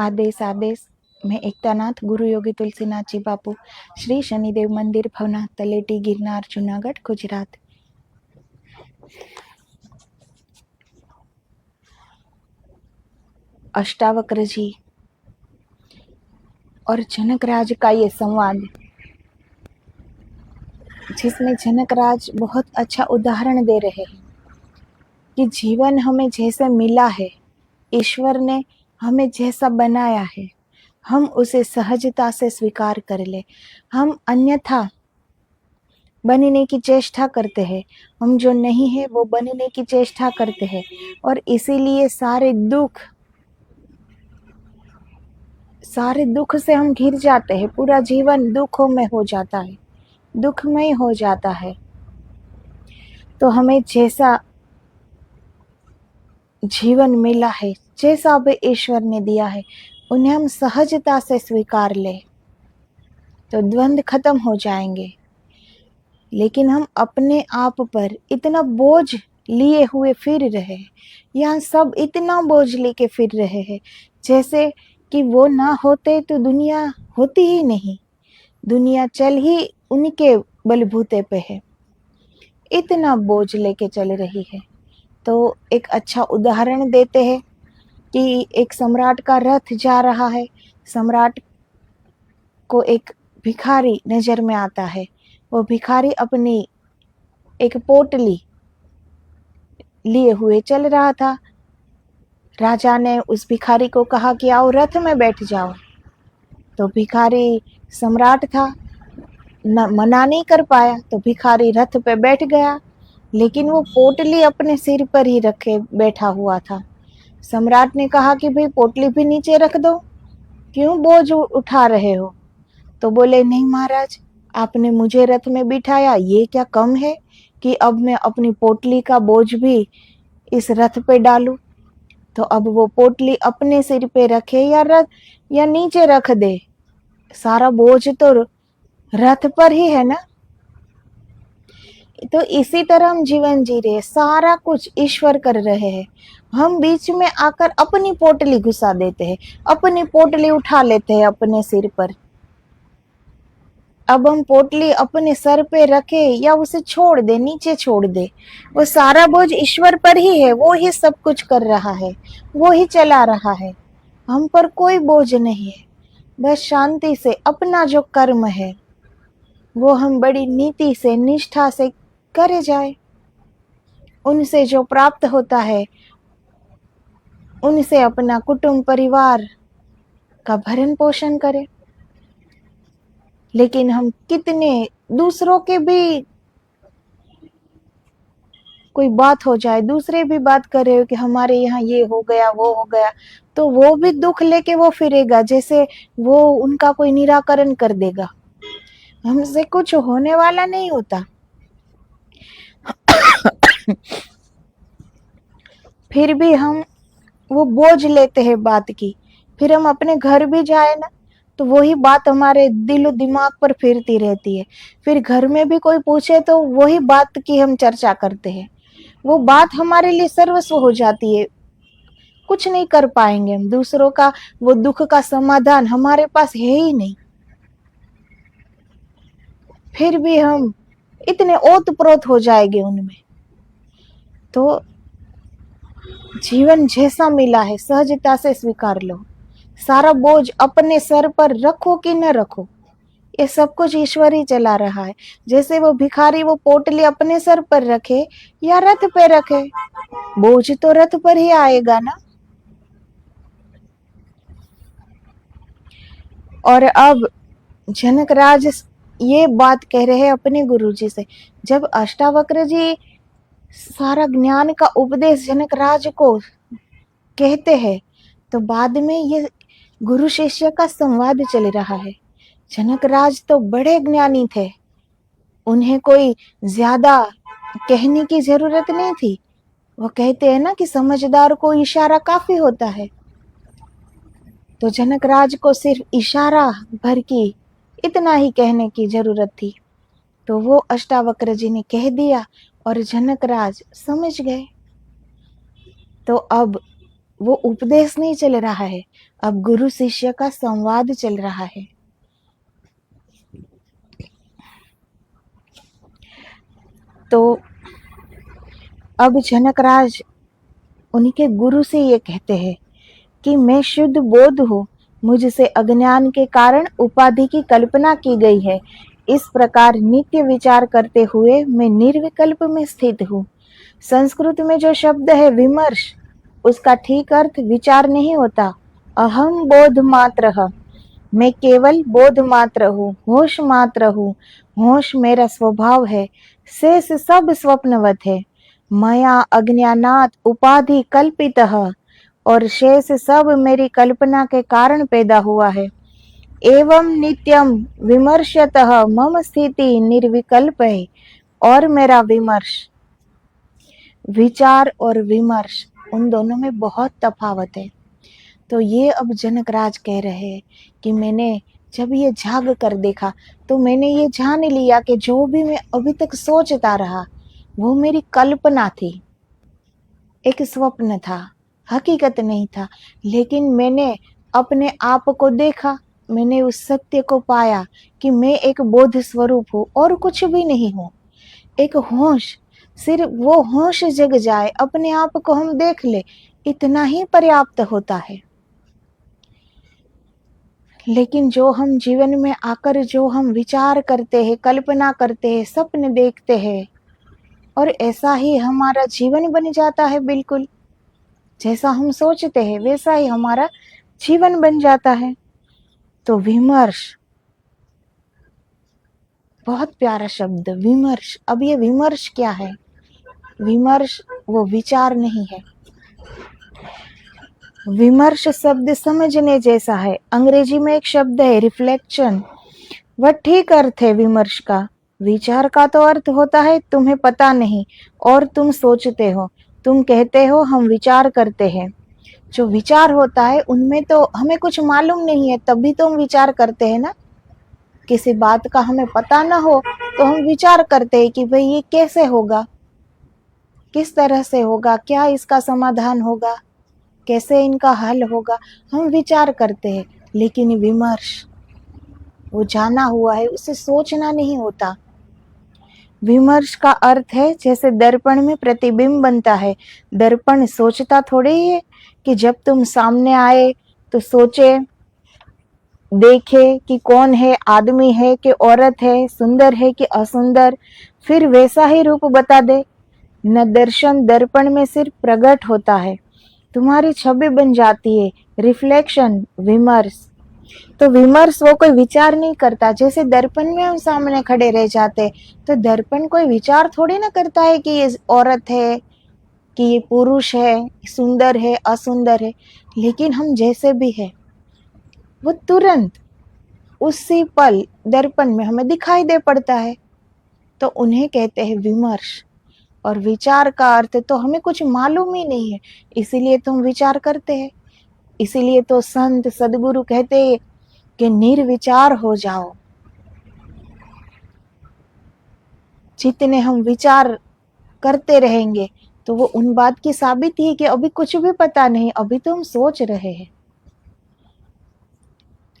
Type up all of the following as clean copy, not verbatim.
आदेश आदेश। मैं एकतानाथ गुरु योगी तुलसीनाथ जी बापू, श्री शनिदेव मंदिर भवना, तलेटी, गिरनार, जूनागढ़, गुजरात। अष्टावक्र जी और जनकराज का ये संवाद, जिसमें जनकराज बहुत अच्छा उदाहरण दे रहे हैं कि जीवन हमें जैसे मिला है, ईश्वर ने हमें जैसा बनाया है, हम उसे सहजता से स्वीकार कर ले। हम अन्यथा बनने की चेष्टा करते हैं, हम जो नहीं है वो बनने की चेष्टा करते हैं, और इसीलिए सारे दुख से हम घिर जाते हैं। पूरा जीवन दुखों में हो जाता है, दुखमय हो जाता है। तो हमें जैसा जीवन मिला है, जैसा भी ईश्वर ने दिया है, उन्हें हम सहजता से स्वीकार ले तो द्वंद्व खत्म हो जाएंगे। लेकिन हम अपने आप पर इतना बोझ लिए हुए फिर रहे, यहाँ सब इतना बोझ लेके फिर रहे हैं, जैसे कि वो ना होते तो दुनिया होती ही नहीं, दुनिया चल ही उनके बलबूते पे है। इतना बोझ लेके चल रही है। तो एक अच्छा उदाहरण देते हैं कि एक सम्राट का रथ जा रहा है। सम्राट को एक भिखारी नजर में आता है। वो भिखारी अपनी एक पोटली लिए हुए चल रहा था। राजा ने उस भिखारी को कहा कि आओ रथ में बैठ जाओ। तो भिखारी सम्राट था, मना नहीं कर पाया, तो भिखारी रथ पे बैठ गया, लेकिन वो पोटली अपने सिर पर ही रखे बैठा हुआ था। सम्राट ने कहा कि भाई पोटली भी नीचे रख दो, क्यों बोझ उठा रहे हो? तो बोले नहीं महाराज, आपने मुझे रथ में बिठाया, ये क्या कम है कि अब मैं अपनी पोटली का बोझ भी इस रथ पे डालूं? तो अब वो पोटली अपने सिर पे रखे या नीचे रख दे, सारा बोझ तो रथ पर ही है ना। तो इसी तरह हम जीवन जी रहे, सारा कुछ ईश्वर कर रहे हैं, हम बीच में आकर अपनी पोटली घुसा देते हैं, अपनी पोटली उठा लेते हैं अपने सिर पर। अब हम पोटली अपने सर पे रखे या उसे छोड़ दे, नीचे छोड़ दे, वो सारा बोझ ईश्वर पर ही है, वो ही सब कुछ कर रहा है, वो ही चला रहा है, हम पर कोई बोझ नहीं है। बस शांति से अपना जो कर्म है वो हम बड़ी नीति से, निष्ठा से करे जाए। उनसे जो प्राप्त होता है उनसे अपना कुटुंब परिवार का भरण पोषण करें। लेकिन हम कितने दूसरों के भी कोई बात हो जाए, दूसरे भी बात कर रहे हो कि हमारे यहाँ ये हो गया वो हो गया, तो वो भी दुख लेके वो फिरेगा, जैसे वो उनका कोई निराकरण कर देगा। हमसे कुछ होने वाला नहीं होता। फिर भी हम वो बोझ लेते हैं बात की। फिर हम अपने घर भी जाए ना, तो वही बात हमारे दिलो दिमाग पर फिरती रहती है। फिर घर में भी कोई पूछे तो वही बात की हम चर्चा करते हैं। वो बात हमारे लिए सर्वस्व हो जाती है, कुछ नहीं कर पाएंगे हम। दूसरों का वो दुख का समाधान हमारे पास है ही नहीं, फिर भी हम इतने ओत प्रोत हो जाएंगे उनमें। तो जीवन जैसा मिला है सहजता से स्वीकार लो। सारा बोझ अपने सर पर रखो कि न रखो, ये सब कुछ ईश्वर ही चला रहा है। जैसे वो भिखारी वो पोटली अपने सर पर रखे या रथ पे रखे, बोझ तो रथ पर ही आएगा ना। और अब जनकराज ये बात कह रहे हैं अपने गुरुजी से। जब अष्टावक्र जी सारा ज्ञान का उपदेश जनकराज को कहते हैं, तो बाद में ये गुरु शिष्य का संवाद चल रहा है। जनकराज तो बड़े ज्ञानी थे, उन्हें कोई ज्यादा कहने की जरूरत नहीं थी। वो कहते हैं ना कि समझदार को इशारा काफी होता है। तो जनकराज को सिर्फ इशारा भर की इतना ही कहने की जरूरत थी। तो वो अष्टावक्र जी ने कह दिया और जनकराज समझ गए। तो अब वो उपदेश नहीं चल रहा है, अब गुरु शिष्य का संवाद चल रहा है। तो अब जनकराज उनके गुरु से ये कहते हैं कि मैं शुद्ध बोध हूँ, मुझसे अज्ञान के कारण उपाधि की कल्पना की गई है। इस प्रकार नित्य विचार करते हुए मैं निर्विकल्प में स्थित हूँ। संस्कृत में जो शब्द है विमर्श, उसका ठीक अर्थ विचार नहीं होता। अहम बोध मात्र है, मैं केवल बोध मात्र हूँ, होश मात्र हूँ। होश मेरा स्वभाव है, शेष सब स्वप्नवत है। मया अज्ञानात उपाधि कल्पितः, और शेष सब मेरी कल्पना के कारण पैदा हुआ है। एवं नित्यम विमर्शतः मम स्थिति निर्विकल्प है। और मेरा विमर्श, विचार और विमर्श, उन दोनों में बहुत तफावत है। तो ये अब जनकराज कह रहे हैं कि मैंने जब ये जाग कर देखा तो मैंने ये जान लिया कि जो भी मैं अभी तक सोचता रहा वो मेरी कल्पना थी, एक स्वप्न था, हकीकत नहीं था। लेकिन मैंने अपने आप को देखा, मैंने उस सत्य को पाया कि मैं एक बोध स्वरूप हूँ और कुछ भी नहीं हूँ। एक होश, सिर्फ वो होश जग जाए, अपने आप को हम देख ले, इतना ही पर्याप्त होता है। लेकिन जो हम जीवन में आकर जो हम विचार करते हैं, कल्पना करते हैं, सपने देखते हैं, और ऐसा ही हमारा जीवन बन जाता है। बिल्कुल जैसा हम सोचते हैं वैसा ही हमारा जीवन बन जाता है। तो विमर्श, बहुत प्यारा शब्द विमर्श। अब ये विमर्श क्या है? विमर्श वो विचार नहीं है। विमर्श शब्द समझने जैसा है। अंग्रेजी में एक शब्द है रिफ्लेक्शन, वह ठीक अर्थ है विमर्श का। विचार का तो अर्थ होता है तुम्हें पता नहीं और तुम सोचते हो, तुम कहते हो हम विचार करते हैं। जो विचार होता है उनमें तो हमें कुछ मालूम नहीं है, तभी तो हम विचार करते हैं ना। किसी बात का हमें पता ना हो तो हम विचार करते हैं कि भाई ये कैसे होगा, किस तरह से होगा, क्या इसका समाधान होगा, कैसे इनका हल होगा, हम विचार करते हैं। लेकिन विमर्श, वो जाना हुआ है, उसे सोचना नहीं होता। विमर्श का अर्थ है जैसे दर्पण में प्रतिबिंब बनता है। दर्पण सोचता थोड़े ही है कि जब तुम सामने आए तो सोचे, देखे कि कौन है, आदमी है कि औरत है, सुंदर है कि असुंदर, फिर वैसा ही रूप बता दे। न दर्शन दर्पण में सिर्फ प्रकट होता है, तुम्हारी छवि बन जाती है। रिफ्लेक्शन, विमर्श। तो विमर्श वो कोई विचार नहीं करता। जैसे दर्पण में हम सामने खड़े रह जाते तो दर्पण कोई विचार थोड़ी ना करता है कि ये औरत है कि ये पुरुष है, सुंदर है असुंदर है। लेकिन हम जैसे भी है वो तुरंत उसी पल दर्पण में हमें दिखाई दे पड़ता है। तो उन्हें कहते हैं विमर्श। और विचार का अर्थ तो हमें कुछ मालूम ही नहीं है, इसीलिए तो हम विचार करते हैं। इसीलिए तो संत सदगुरु कहते हैं कि निर्विचार हो जाओ। जितने हम विचार करते रहेंगे तो वो उन बात की साबिती है कि अभी कुछ भी पता नहीं, अभी तो हम सोच रहे हैं।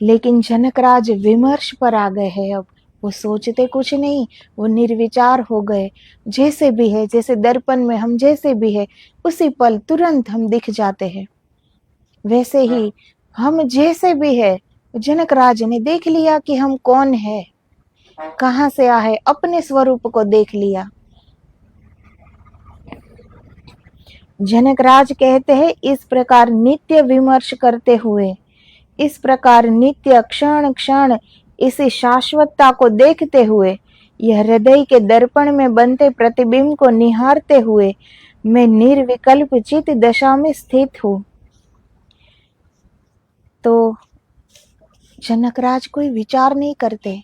लेकिन जनकराज विमर्श पर आ गए हैं। अब वो सोचते कुछ नहीं, वो निर्विचार हो गए। जैसे भी है, जैसे दर्पण में हम जैसे भी है उसी पल तुरंत हम दिख जाते हैं। वैसे ही हम जैसे भी है, जनकराज ने देख लिया कि हम कौन है, कहाँ से आए, अपने स्वरूप को देख लिया। जनकराज कहते हैं इस प्रकार नित्य विमर्श करते हुए, इस प्रकार नित्य क्षण क्षण इस शाश्वतता को देखते हुए, यह हृदय के दर्पण में बनते प्रतिबिंब को निहारते हुए मैं निर्विकल्प चित दशा में स्थित हूँ। तो जनकराज कोई विचार नहीं करते,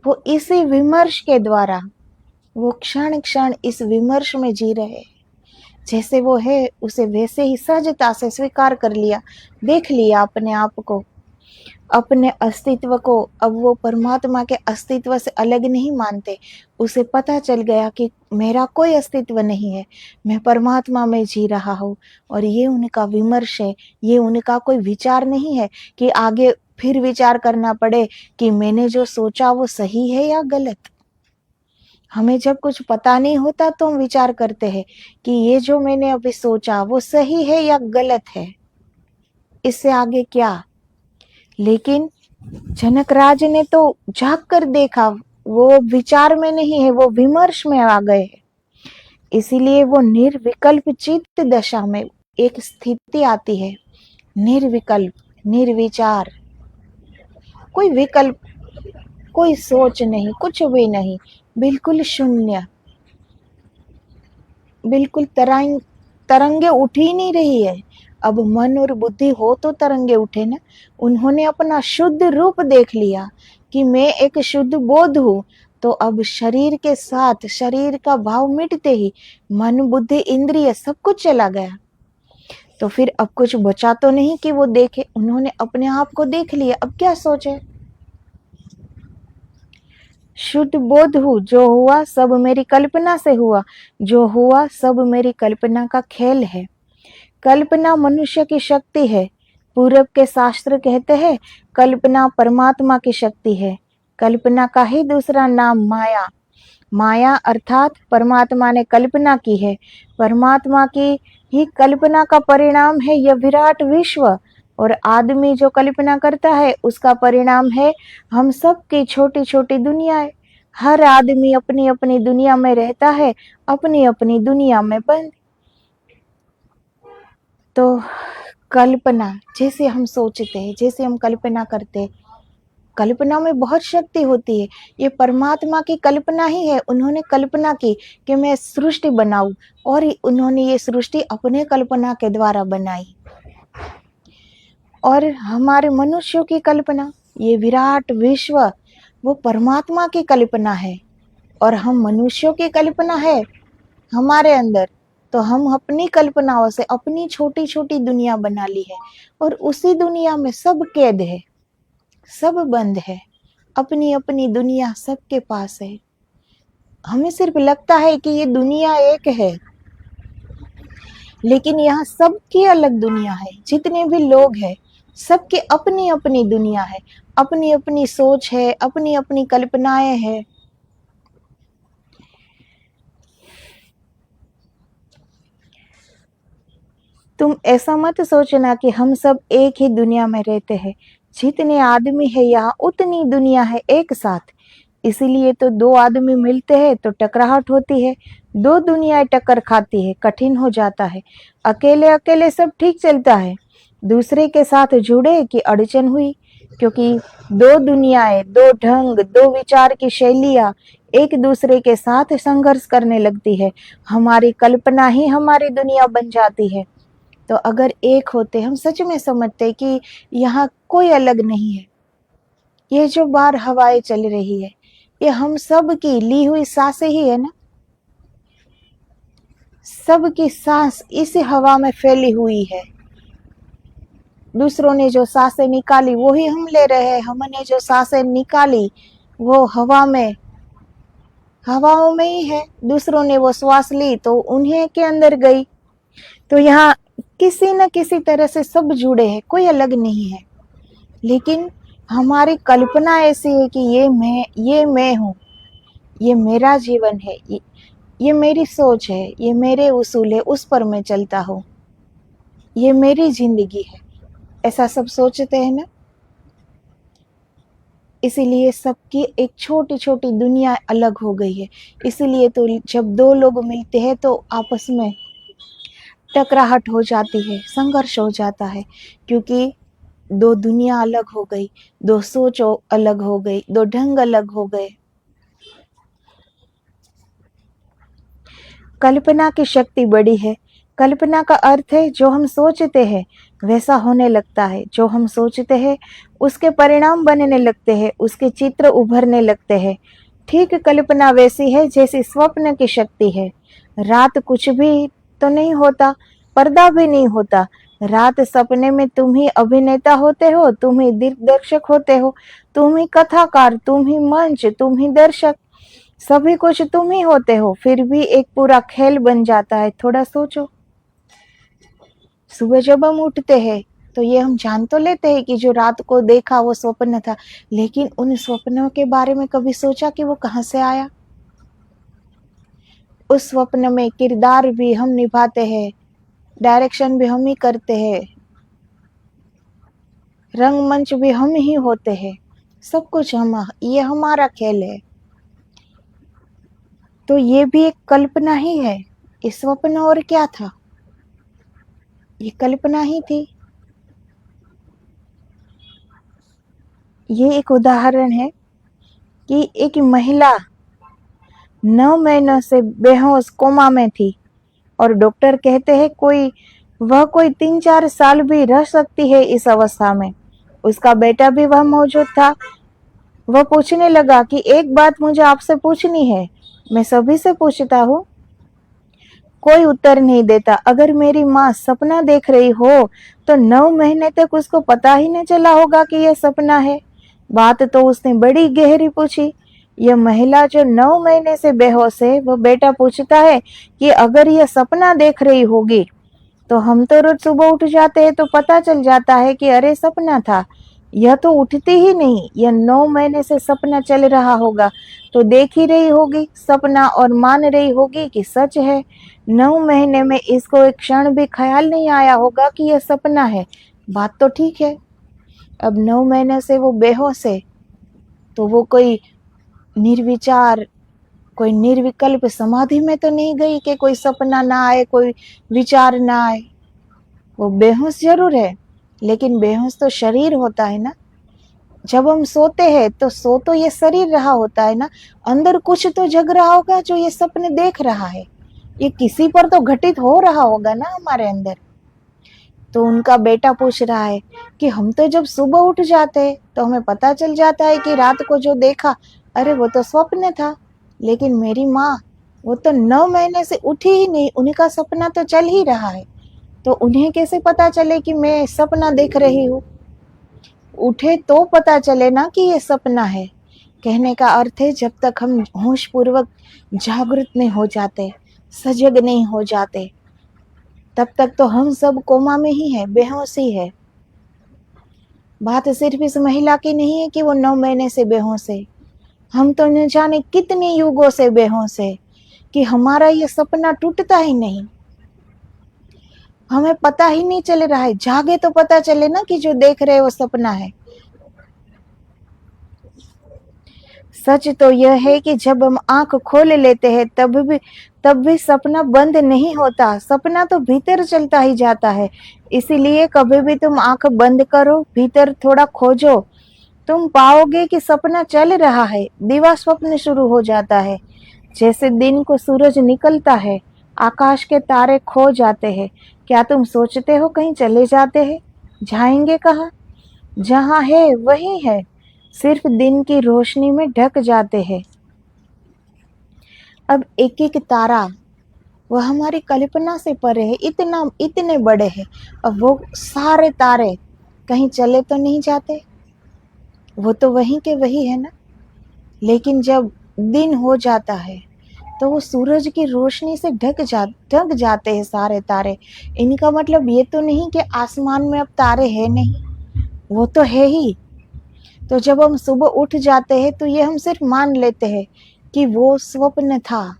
वो इसी विमर्श के द्वारा, वो क्षण क्षण इस विमर्श में जी रहे। जैसे वो है उसे वैसे ही सहजता से स्वीकार कर लिया, देख लिया अपने आप को। अपने अस्तित्व को अब वो परमात्मा के अस्तित्व से अलग नहीं मानते। उसे पता चल गया कि मेरा कोई अस्तित्व नहीं है, मैं परमात्मा में जी रहा हूँ। और ये उनका विमर्श है, ये उनका कोई विचार नहीं है कि आगे फिर विचार करना पड़े कि मैंने जो सोचा वो सही है या गलत। हमें जब कुछ पता नहीं होता तो हम विचार करते हैं कि ये जो मैंने अभी सोचा वो सही है या गलत है, इससे आगे क्या। लेकिन जनकराज ने तो झांक कर देखा, वो विचार में नहीं है, वो विमर्श में आ गए। इसीलिए वो निर्विकल्प चित्त दशा में एक स्थिति आती है, निर्विकल्प, निर्विचार, कोई विकल्प, कोई सोच नहीं, कुछ भी नहीं, बिल्कुल शून्य, बिल्कुल तरंगे उठ ही नहीं रही है। अब मन और बुद्धि हो तो तरंगे उठे ना। उन्होंने अपना शुद्ध रूप देख लिया कि मैं एक शुद्ध बोध हूँ। तो अब शरीर के साथ शरीर का भाव मिटते ही मन बुद्धि इंद्रिय सब कुछ चला गया। तो फिर अब कुछ बचा तो नहीं कि वो देखे। उन्होंने अपने आप को देख लिया, अब क्या सोचे। शुद्ध बोध हूँ, जो हुआ सब मेरी कल्पना से हुआ, जो हुआ सब मेरी कल्पना का खेल है। कल्पना मनुष्य की शक्ति है। पूरब के शास्त्र कहते हैं कल्पना परमात्मा की शक्ति है। कल्पना का ही दूसरा नाम माया। माया अर्थात परमात्मा ने कल्पना की है। परमात्मा की ही कल्पना का परिणाम है यह विराट विश्व। और आदमी जो कल्पना करता है उसका परिणाम है हम सब की छोटी छोटी दुनियाएं। हर आदमी अपनी अपनी दुनिया में रहता है, अपनी अपनी दुनिया में बंद। तो कल्पना, जैसे हम सोचते हैं, जैसे हम कल्पना करते हैं, कल्पना में बहुत शक्ति होती है। ये परमात्मा की कल्पना ही है। उन्होंने कल्पना की कि मैं सृष्टि बनाऊं, और उन्होंने ये सृष्टि अपने कल्पना के द्वारा बनाई। और हमारे मनुष्यों की कल्पना, ये विराट विश्व, वो परमात्मा की कल्पना है। और हम मनुष्यों की कल्पना है हमारे अंदर। तो हम अपनी कल्पनाओं से अपनी छोटी छोटी दुनिया बना ली है, और उसी दुनिया में सब कैद है, सब बंद है। अपनी अपनी दुनिया सबके पास है। हमें सिर्फ लगता है कि ये दुनिया एक है, लेकिन यहाँ सबकी अलग दुनिया है। जितने भी लोग हैं सबकी अपनी अपनी दुनिया है, अपनी अपनी सोच है, अपनी अपनी कल्पनाएं हैं। तुम ऐसा मत सोचना कि हम सब एक ही दुनिया में रहते हैं। जितने आदमी है यहाँ उतनी दुनिया है एक साथ। इसीलिए तो दो आदमी मिलते हैं तो टकराहट होती है, दो दुनियाएं टक्कर खाती है, कठिन हो जाता है। अकेले अकेले सब ठीक चलता है, दूसरे के साथ जुड़े कि अड़चन हुई। क्योंकि दो दुनियाएं, दो ढंग, दो विचार की शैलियां एक दूसरे के साथ संघर्ष करने लगती है। हमारी कल्पना ही हमारी दुनिया बन जाती है। तो अगर एक होते, हम सच में समझते कि यहाँ कोई अलग नहीं है। ये जो बाहर हवाएं चल रही है ये हम सब की ली हुई सांसें ही है ना। सबकी सांस इस हवा में फैली हुई है। दूसरों ने जो सांसें निकाली वो ही हम ले रहे हैं। हमने जो सांसें निकाली वो हवा में, हवाओं में ही है। दूसरों ने वो श्वास ली तो उन्हीं के अंदर गई। तो यहाँ किसी न किसी तरह से सब जुड़े हैं, कोई अलग नहीं है। लेकिन हमारी कल्पना ऐसी है कि ये मैं हूँ, ये मेरा जीवन है, ये मेरी सोच है, ये मेरे उसूल है, उस पर मैं चलता हूँ, ये मेरी जिंदगी है। ऐसा सब सोचते हैं ना। इसीलिए सबकी एक छोटी छोटी दुनिया अलग हो गई है। इसीलिए तो जब दो लोग मिलते हैं तो आपस में टकराहट हो जाती है, संघर्ष हो जाता है। क्योंकि दो दुनिया अलग हो गई, दो सोच अलग हो गई, दो ढंग अलग हो गए। कल्पना की शक्ति बड़ी है। कल्पना का अर्थ है जो हम सोचते हैं वैसा होने लगता है। जो हम सोचते हैं उसके परिणाम बनने लगते हैं, उसके चित्र उभरने लगते हैं। ठीक कल्पना वैसी है जैसी स्वप्न की शक्ति है। रात कुछ भी तो नहीं होता, पर्दा भी नहीं होता, रात सपने में तुम ही अभिनेता होते हो, तुम ही दिग्दर्शक होते हो, तुम ही कथाकार, तुम ही मंच, तुम ही दर्शक, सभी कुछ तुम ही होते हो, फिर भी एक पूरा खेल बन जाता है। थोड़ा सोचो। सुबह जब हम उठते हैं तो ये हम जान तो लेते हैं कि जो रात को देखा वो स्वप्न था, लेकिन उन स्वप्नों के बारे में कभी सोचा कि वो कहाँ से आया? उस स्वप्न में किरदार भी हम निभाते हैं, डायरेक्शन भी हम ही करते हैं, रंगमंच भी हम ही होते हैं, सब कुछ हम, ये हमारा खेल है। तो ये भी एक कल्पना ही है। ये स्वप्न और क्या था? ये कल्पना ही थी। ये एक उदाहरण है कि एक महिला 9 महीनों से बेहोश कोमा में थी और डॉक्टर कहते हैं कोई 3-4 साल भी रह सकती है इस अवस्था में। उसका बेटा भी वह मौजूद था। वह पूछने लगा कि एक बात मुझे आपसे पूछनी है। मैं सभी से पूछता हूँ, कोई उत्तर नहीं देता। अगर मेरी माँ सपना देख रही हो तो 9 महीने तक उसको पता ही नहीं चला होगा कि यह सपना है। बात तो उसने बड़ी गहरी पूछी। यह महिला जो 9 महीने से बेहोश है, वह बेटा पूछता है कि अगर यह सपना देख रही होगी तो हम तो रोज सुबह उठ जाते हैं तो पता चल जाता है कि अरे सपना था। यह तो उठती ही नहीं, यह 9 महीने से सपना चल रहा होगा तो देख ही रही होगी सपना और मान रही होगी कि सच है। 9 महीने में इसको एक क्षण भी ख्याल नहीं आया होगा कि यह सपना है। बात तो ठीक है। अब 9 महीने से वो बेहोश है तो वो कोई निर्विचार, कोई निर्विकल्प समाधि में तो नहीं गई कि कोई सपना ना आए, कोई विचार ना आए। वो बेहोश जरूर है, लेकिन बेहोश तो शरीर होता है ना। जब हम सोते हैं तो सो तो ये शरीर रहा होता है ना, अंदर कुछ तो जग रहा होगा जो ये सपने देख रहा है। ये किसी पर तो घटित हो रहा होगा ना हमारे अंदर। तो उनका बेटा पूछ रहा है कि हम तो जब सुबह उठ जाते हैं तो हमें पता चल जाता है कि रात को जो देखा, अरे वो तो स्वप्न था। लेकिन मेरी माँ, वो तो 9 महीने से उठी ही नहीं, उनका सपना तो चल ही रहा है। तो उन्हें कैसे पता चले कि मैं सपना देख रही हूँ? उठे तो पता चले ना कि ये सपना है। कहने का अर्थ है जब तक हम होश पूर्वक जागृत नहीं हो जाते, सजग नहीं हो जाते, तब तक तो हम सब कोमा में ही है, बेहोश ही है। बात सिर्फ इस महिला की नहीं है कि वो 9 महीने से बेहोश है। हम तो न जाने कितने युगों से बेहोश है कि हमारा ये सपना टूटता ही नहीं। हमें पता ही नहीं चल रहा है। जागे तो पता चले ना कि जो देख रहे वो सपना है। सच तो यह है कि जब हम आंख खोल लेते हैं तब भी सपना बंद नहीं होता। सपना तो भीतर चलता ही जाता है। इसीलिए कभी भी तुम आंख बंद करो, भीतर थोड़ा खोजो, तुम पाओगे कि सपना चल रहा है। दिवा स्वप्न शुरू हो जाता है। जैसे दिन को सूरज निकलता है, आकाश के तारे खो जाते हैं। क्या तुम सोचते हो कहीं चले जाते हैं? जाएंगे कहाँ? जहाँ है वही है, सिर्फ दिन की रोशनी में ढक जाते हैं। अब एक एक तारा वह हमारी कल्पना से परे है, इतने बड़े हैं। अब वो सारे तारे कहीं चले तो नहीं जाते, वो तो वहीं के वही है ना। लेकिन जब दिन हो जाता है तो वो सूरज की रोशनी से ढक जाते हैं सारे तारे। इनका मतलब ये तो नहीं कि आसमान में अब तारे है नहीं, वो तो है ही। तो जब हम सुबह उठ जाते हैं तो ये हम सिर्फ मान लेते हैं कि वो स्वप्न था।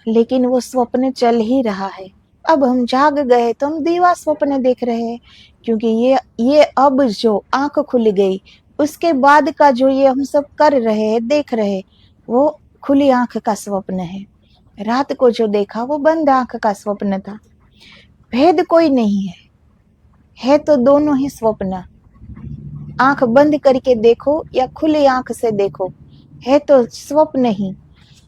लेकिन वो स्वप्न चल ही रहा है। अब हम जाग गए तो हम दीवा स्वप्न देख रहे हैं, क्योंकि ये अब जो आंख खुल गई उसके बाद का जो ये हम सब कर रहे हैं, देख रहे, वो खुली आंख का स्वप्न है। रात को जो देखा वो बंद आंख का स्वप्न था। भेद कोई नहीं है तो दोनों ही स्वप्न। आंख बंद करके देखो या खुली आंख से देखो, है तो स्वप्न ही।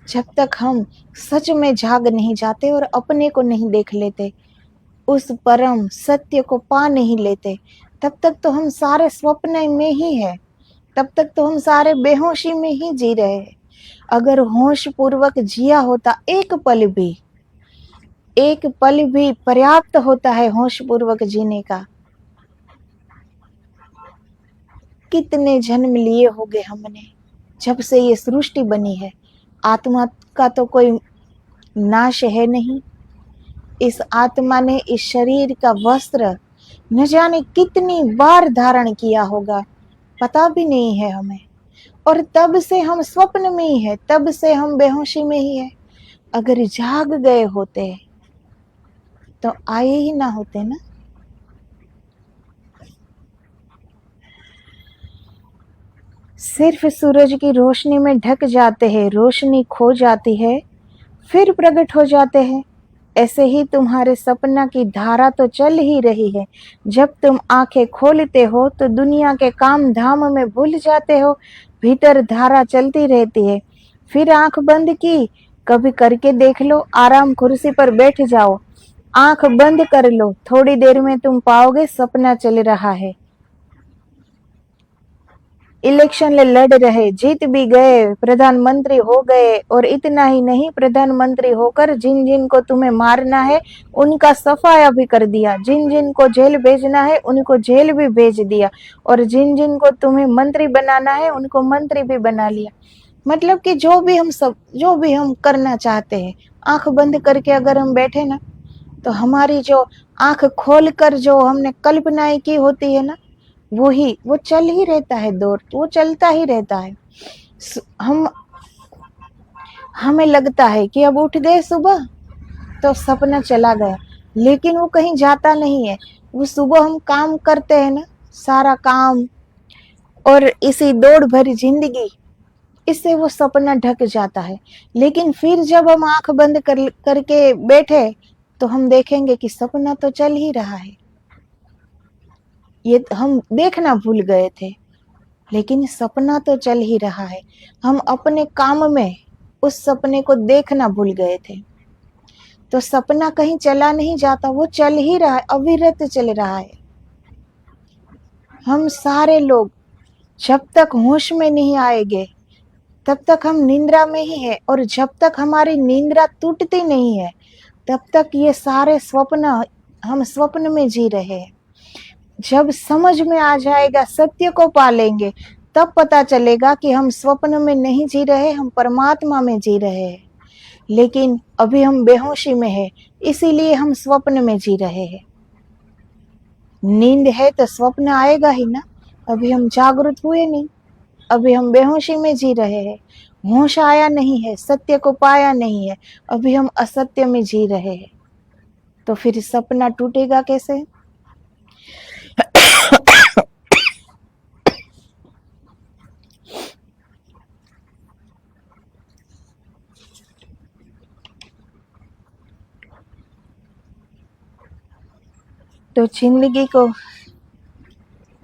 जब तक हम सच में जाग नहीं जाते और अपने को नहीं देख लेते, उस परम सत्य को पा नहीं लेते, तब तक तो हम सारे स्वप्न में ही है। तब तक तो हम सारे बेहोशी में ही जी रहे हैं। अगर होश पूर्वक जिया होता एक पल भी, एक पल भी पर्याप्त होता है होश पूर्वक जीने का। कितने जन्म लिए होंगे हमने जब से ये सृष्टि बनी है। आत्मा का तो कोई नाश है नहीं। इस आत्मा ने इस शरीर का वस्त्र न जाने कितनी बार धारण किया होगा, पता भी नहीं है हमें। और तब से हम स्वप्न में ही है, तब से हम बेहोशी में ही है। अगर जाग गए होते तो आए ही ना होते ना। सिर्फ सूरज की रोशनी में ढक जाते हैं, रोशनी खो जाती है, फिर प्रकट हो जाते हैं। ऐसे ही तुम्हारे सपना की धारा तो चल ही रही है। जब तुम आंखें खोलते हो तो दुनिया के काम धाम में भूल जाते हो, भीतर धारा चलती रहती है। फिर आंख बंद की, कभी करके देख लो, आराम कुर्सी पर बैठ जाओ, आंख बंद कर लो, थोड़ी देर में तुम पाओगे सपना चल रहा है। इलेक्शन लड़ रहे, जीत भी गए, प्रधानमंत्री हो गए, और इतना ही नहीं, प्रधानमंत्री होकर जिन जिन को तुम्हें मारना है उनका सफाया भी कर दिया, जिन जिन को जेल भेजना है उनको जेल भी भेज दिया, और जिन जिन को तुम्हें मंत्री बनाना है उनको मंत्री भी बना लिया। मतलब कि जो भी हम करना चाहते हैं, आंख बंद करके अगर हम बैठे ना, तो हमारी जो आंख खोल कर जो हमने कल्पनाएं की होती है ना, वो चल ही रहता है, दौर वो चलता ही रहता है। हम हमें लगता है कि अब उठ गए सुबह तो सपना चला गया, लेकिन वो कहीं जाता नहीं है। वो सुबह हम काम करते हैं ना, सारा काम और इसी दौड़ भरी जिंदगी, इससे वो सपना ढक जाता है। लेकिन फिर जब हम आंख बंद करके बैठे तो हम देखेंगे कि सपना तो चल ही रहा है। ये हम देखना भूल गए थे, लेकिन सपना तो चल ही रहा है। हम अपने काम में उस सपने को देखना भूल गए थे। तो सपना कहीं चला नहीं जाता, वो चल ही रहा है, अविरत चल रहा है। हम सारे लोग जब तक होश में नहीं आएंगे तब तक हम निंद्रा में ही है, और जब तक हमारी निंद्रा टूटती नहीं है तब तक ये सारे स्वप्न, हम स्वप्न में जी रहे हैं। जब समझ में आ जाएगा, सत्य को पालेंगे, तब पता चलेगा कि हम स्वप्न में नहीं जी रहे, हम परमात्मा में जी रहे हैं। लेकिन अभी हम बेहोशी में है, इसीलिए हम स्वप्न में जी रहे हैं। नींद है तो स्वप्न आएगा ही ना। अभी हम जागृत हुए नहीं, अभी हम बेहोशी में जी रहे हैं। होश आया नहीं है, सत्य को पाया नहीं है, अभी हम असत्य में जी रहे हैं। तो फिर सपना टूटेगा कैसे? तो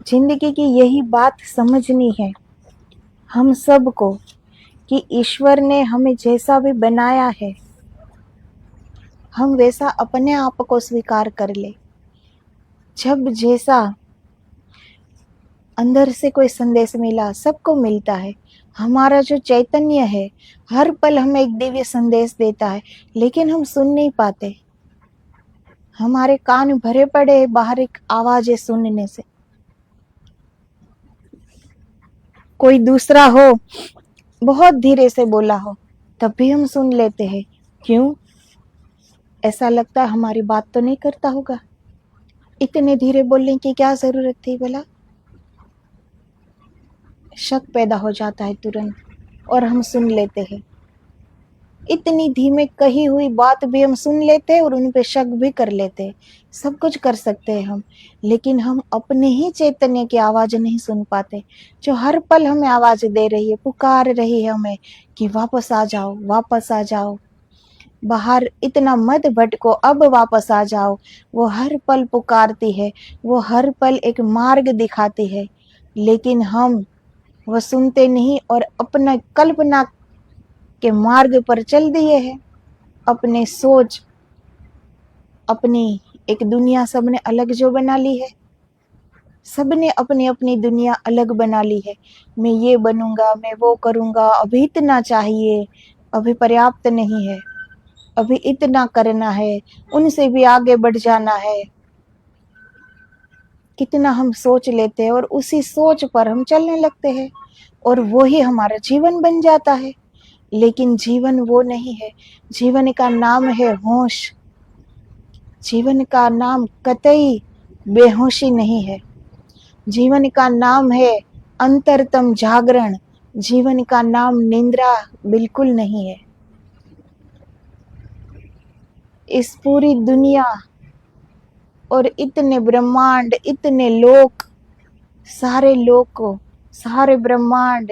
जिंदगी की यही बात समझनी है हम सबको, कि ईश्वर ने हमें जैसा भी बनाया है हम वैसा अपने आप को स्वीकार कर ले। जब जैसा अंदर से कोई संदेश मिला, सबको मिलता है। हमारा जो चैतन्य है हर पल हमें एक दिव्य संदेश देता है, लेकिन हम सुन नहीं पाते। हमारे कान भरे पड़े बाहर एक आवाजें सुनने से। कोई दूसरा हो, बहुत धीरे से बोला हो, तब भी हम सुन लेते हैं। क्यों? ऐसा लगता है हमारी बात तो नहीं करता होगा, इतने धीरे बोलने की क्या जरूरत थी भला। शक पैदा हो जाता है तुरंत, और हम सुन लेते हैं। इतनी धीमे कही हुई बात भी हम सुन लेते हैं और उन पे शक भी कर लेते हैं। सब कुछ कर सकते हैं हम, लेकिन हम अपने ही चैतन्य की आवाज नहीं सुन पाते, जो हर पल हमें आवाज दे रही है, पुकार रही है हमें कि वापस आ जाओ, वापस आ जाओ, बाहर इतना मत भटको, अब वापस आ जाओ। वो हर पल पुकारती है, वो हर पल एक मार्ग दिखाती है, लेकिन हम वो सुनते नहीं और अपना कल्पना के मार्ग पर चल दिए हैं। अपने सोच, अपनी एक दुनिया सबने अलग जो बना ली है, सबने अपनी अपनी दुनिया अलग बना ली है। मैं ये बनूंगा, मैं वो करूंगा, अभी इतना चाहिए, अभी पर्याप्त नहीं है। अभी इतना करना है, उनसे भी आगे बढ़ जाना है। कितना हम सोच लेते हैं और उसी सोच पर हम चलने लगते हैं और वो ही हमारा जीवन बन जाता है। लेकिन जीवन वो नहीं है। जीवन का नाम है होश। जीवन का नाम कतई बेहोशी नहीं है। जीवन का नाम है अंतरतम जागरण। जीवन का नाम निंद्रा बिल्कुल नहीं है। इस पूरी दुनिया और इतने ब्रह्मांड, इतने लोक, सारे लोक, सारे ब्रह्मांड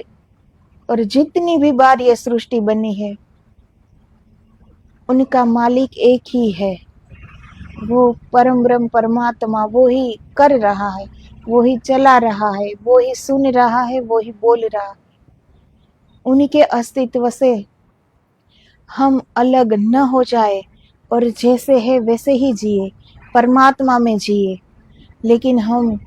और जितनी भी बार ये सृष्टि बनी है, उनका मालिक एक ही है। वो परम ब्रह्म परमात्मा, वो ही कर रहा है, वो ही चला रहा है, वो ही सुन रहा है, वो ही बोल रहा है। उनके अस्तित्व से हम अलग न हो जाए और जैसे है वैसे ही जिए, परमात्मा में जिए। लेकिन हम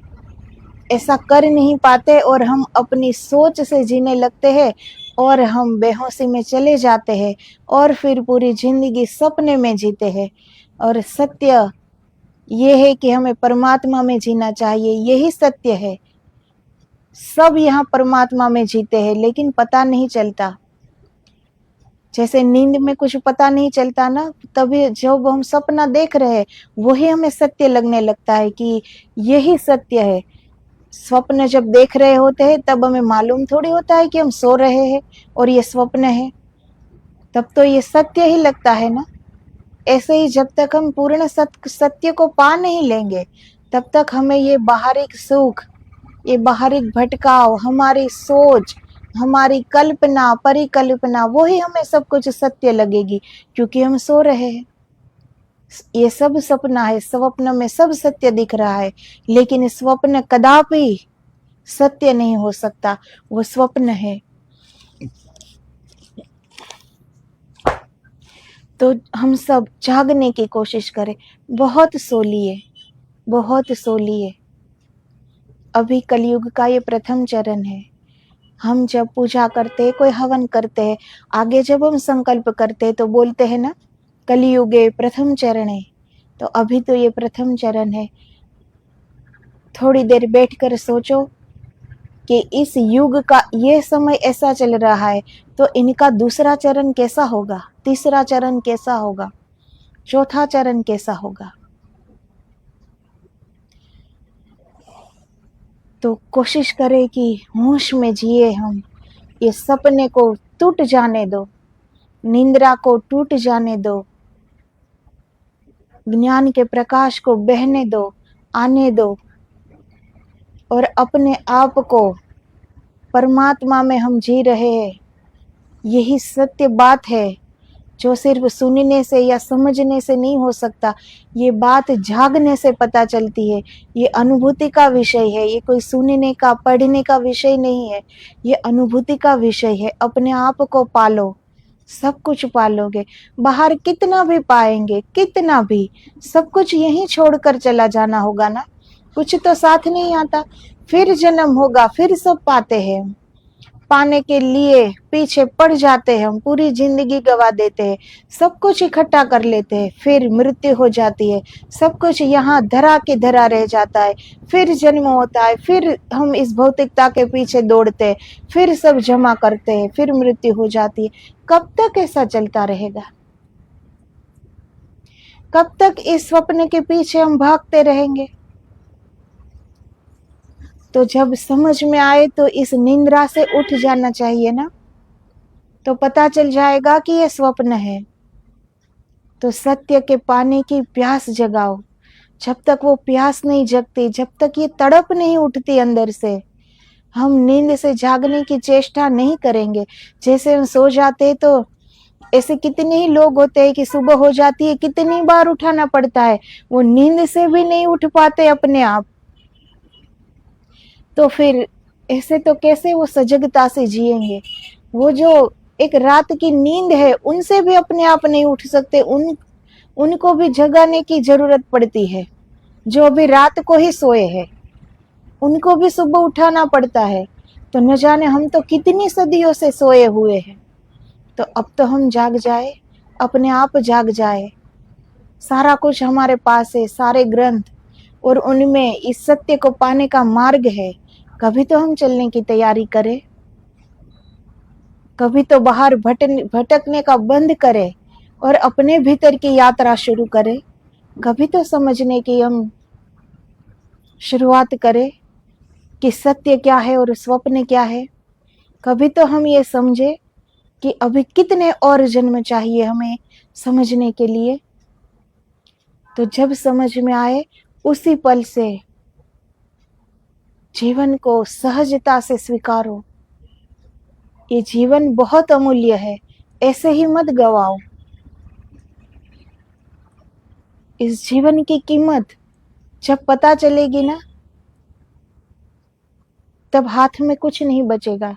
ऐसा कर नहीं पाते और हम अपनी सोच से जीने लगते हैं और हम बेहोशी में चले जाते हैं और फिर पूरी जिंदगी सपने में जीते हैं। और सत्य ये है कि हमें परमात्मा में जीना चाहिए, यही सत्य है। सब यहाँ परमात्मा में जीते हैं लेकिन पता नहीं चलता। जैसे नींद में कुछ पता नहीं चलता ना, तभी जब हम सपना देख रहे हैं वही हमें सत्य लगने लगता है कि यही सत्य है। स्वप्न जब देख रहे होते हैं तब हमें मालूम थोड़ी होता है कि हम सो रहे हैं और ये स्वप्न है, तब तो ये सत्य ही लगता है ना। ऐसे ही जब तक हम पूर्ण सत्य को पा नहीं लेंगे तब तक हमें ये बाहरिक सुख, ये बाहरिक भटकाव, हमारी सोच, हमारी कल्पना, परिकल्पना, वो ही हमें सब कुछ सत्य लगेगी क्योंकि हम सो रहे हैं। ये सब सपना है, स्वप्न में सब सत्य दिख रहा है, लेकिन स्वप्न कदापि सत्य नहीं हो सकता, वो स्वप्न है। तो हम सब जागने की कोशिश करें। बहुत सो लिए, बहुत सो लिए। अभी कलयुग का ये प्रथम चरण है। हम जब पूजा करते, कोई हवन करते हैं, आगे जब हम संकल्प करते तो बोलते हैं ना, कलयुगे प्रथम चरण है। तो अभी तो ये प्रथम चरण है। थोड़ी देर बैठकर सोचो कि इस युग का ये समय ऐसा चल रहा है तो इनका दूसरा चरण कैसा होगा, तीसरा चरण कैसा होगा, चौथा चरण कैसा होगा। तो कोशिश करें कि होश में जिए हम। ये सपने को टूट जाने दो, निंद्रा को टूट जाने दो, ज्ञान के प्रकाश को बहने दो, आने दो और अपने आप को परमात्मा में हम जी रहे हैं। यही सत्य बात है जो सिर्फ सुनने से या समझने से नहीं हो सकता। ये बात जागने से पता चलती है। ये अनुभूति का विषय है, ये कोई सुनने का, पढ़ने का विषय नहीं है, ये अनुभूति का विषय है। अपने आप को पालो, सब कुछ पालोगे। बाहर कितना भी पाएंगे, कितना भी, सब कुछ यहीं छोड़कर चला जाना होगा ना। कुछ तो साथ नहीं आता, फिर जन्म होगा, फिर सब पाते हैं। पाने के लिए पीछे पड़ जाते हैं, हम पूरी जिंदगी गवा देते हैं, सब कुछ इकट्ठा कर लेते हैं, फिर मृत्यु हो जाती है, सब कुछ यहाँ धरा के धरा रह जाता है, फिर जन्म होता है, फिर हम इस भौतिकता के पीछे दौड़ते हैं, फिर सब जमा करते हैं, फिर मृत्यु हो जाती है। कब तक ऐसा चलता रहेगा? कब तक इस स्वप्न के पीछे हम भागते रहेंगे? तो जब समझ में आए तो इस निंद्रा से उठ जाना चाहिए ना। तो पता चल जाएगा कि ये स्वप्न है। तो सत्य के पाने की प्यास जगाओ। जब तक वो प्यास नहीं जगती, जब तक ये तड़प नहीं उठती अंदर से, हम नींद से जागने की चेष्टा नहीं करेंगे। जैसे हम सो जाते तो ऐसे कितने ही लोग होते हैं कि सुबह हो जाती है, कितनी बार उठाना पड़ता है, वो नींद से भी नहीं उठ पाते अपने आप। तो फिर ऐसे तो कैसे वो सजगता से जिएंगे? वो जो एक रात की नींद है उनसे भी अपने आप नहीं उठ सकते, उनको भी जगाने की जरूरत पड़ती है। जो अभी रात को ही सोए हैं उनको भी सुबह उठाना पड़ता है। तो न जाने हम तो कितनी सदियों से सोए हुए हैं। तो अब तो हम जाग जाए, अपने आप जाग जाए। सारा कुछ हमारे पास है, सारे ग्रंथ, और उनमें इस सत्य को पाने का मार्ग है। कभी तो हम चलने की तैयारी करें, कभी तो बाहर भटकने का बंद करें और अपने भीतर की यात्रा शुरू करें। कभी तो समझने की हम शुरुआत करें कि सत्य क्या है और स्वप्न क्या है। कभी तो हम ये समझे कि अभी कितने और जन्म चाहिए हमें समझने के लिए। तो जब समझ में आए उसी पल से जीवन को सहजता से स्वीकारो। ये जीवन बहुत अमूल्य है, ऐसे ही मत गवाओ। इस जीवन की कीमत जब पता चलेगी ना, तब हाथ में कुछ नहीं बचेगा।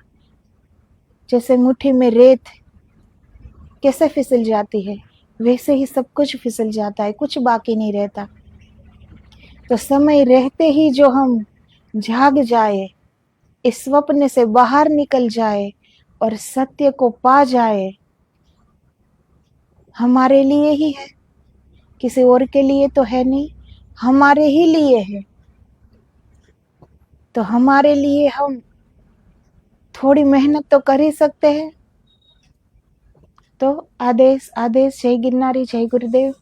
जैसे मुट्ठी में रेत कैसे फिसल जाती है, वैसे ही सब कुछ फिसल जाता है, कुछ बाकी नहीं रहता। तो समय रहते ही जो हम जाग जाए, इस स्वप्न से बाहर निकल जाए और सत्य को पा जाए, हमारे लिए ही है, किसी और के लिए तो है नहीं, हमारे ही लिए है। तो हमारे लिए हम थोड़ी मेहनत तो कर ही सकते हैं। तो आदेश आदेश, जय गिरनारी, जय गुरुदेव।